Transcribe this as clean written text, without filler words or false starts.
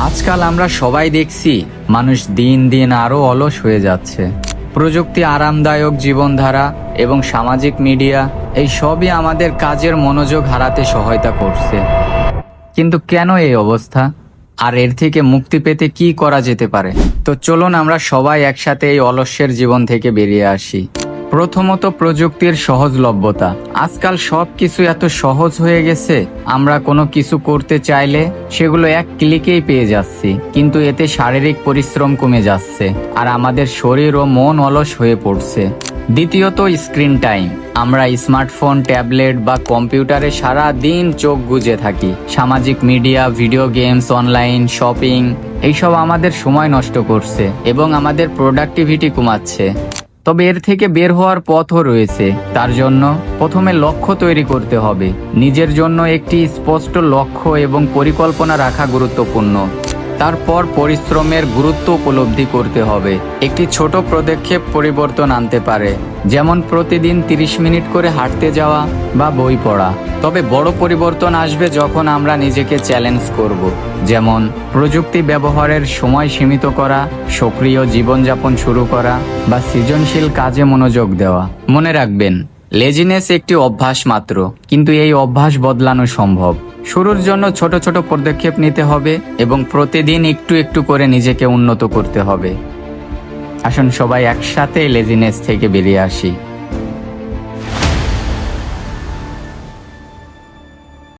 আজকাল আমরা সবাই দেখছি মানুষ দিন দিন আরো অলস হয়ে যাচ্ছে। প্রযুক্তি, আরামদায়ক জীবনধারা এবং সামাজিক মিডিয়া এই সবই আমাদের কাজের মনোযোগ হারাতে সহায়তা করছে। কিন্তু কেন এই অবস্থা, আর এর থেকে মুক্তি পেতে কি করা যেতে পারে? তো চলুন আমরা সবাই একসাথে এই অলস্যের জীবন থেকে বেরিয়ে আসি। প্রথমত, প্রযুক্তির সহজলভ্যতা। আজকাল সব কিছু এত সহজ হয়ে গেছে, আমরা কোনো কিছু করতে চাইলে সেগুলো এক ক্লিকেই পেয়ে যাচ্ছি, কিন্তু এতে শারীরিক পরিশ্রম কমে যাচ্ছে আর আমাদের শরীর ও মন অলস হয়ে পড়ছে। দ্বিতীয়ত, স্ক্রিন টাইম। আমরা স্মার্টফোন, ট্যাবলেট বা কম্পিউটারে সারা দিন চোখ গুজে থাকি। সামাজিক media, video games, online shopping এইসব আমাদের সময় নষ্ট করছে এবং আমাদের প্রোডাক্টিভিটি কমাচ্ছে। তবে এর থেকে বের হওয়ার পথও রয়েছে। তার জন্য প্রথমে লক্ষ্য তৈরি করতে হবে। নিজের জন্য একটি স্পষ্ট লক্ষ্য এবং পরিকল্পনা রাখা গুরুত্বপূর্ণ। তারপর পরিশ্রমের গুরুত্ব উপলব্ধি করতে হবে। একটি ছোট পদক্ষেপ পরিবর্তন আনতে পারে, যেমন প্রতিদিন 30 মিনিট করে হাঁটতে যাওয়া বা বই পড়া। তবে বড় পরিবর্তন আসবে যখন আমরা নিজেকে চ্যালেঞ্জ করব, যেমন প্রযুক্তি ব্যবহারের সময় সীমিত করা, সক্রিয় জীবনযাপন শুরু করা বা সৃজনশীল কাজে মনোযোগ দেওয়া। মনে রাখবেন, লেজিনেস একটি অভ্যাস মাত্র, কিন্তু এই অভ্যাস বদলানো সম্ভব। শুরুর জন্য ছোট ছোট পদক্ষেপ নিতে হবে এবং প্রতিদিন একটু একটু করে নিজেকে উন্নত করতে হবে। আসুন সবাই একসাথে লেজিনেস থেকে বেরিয়ে আসি।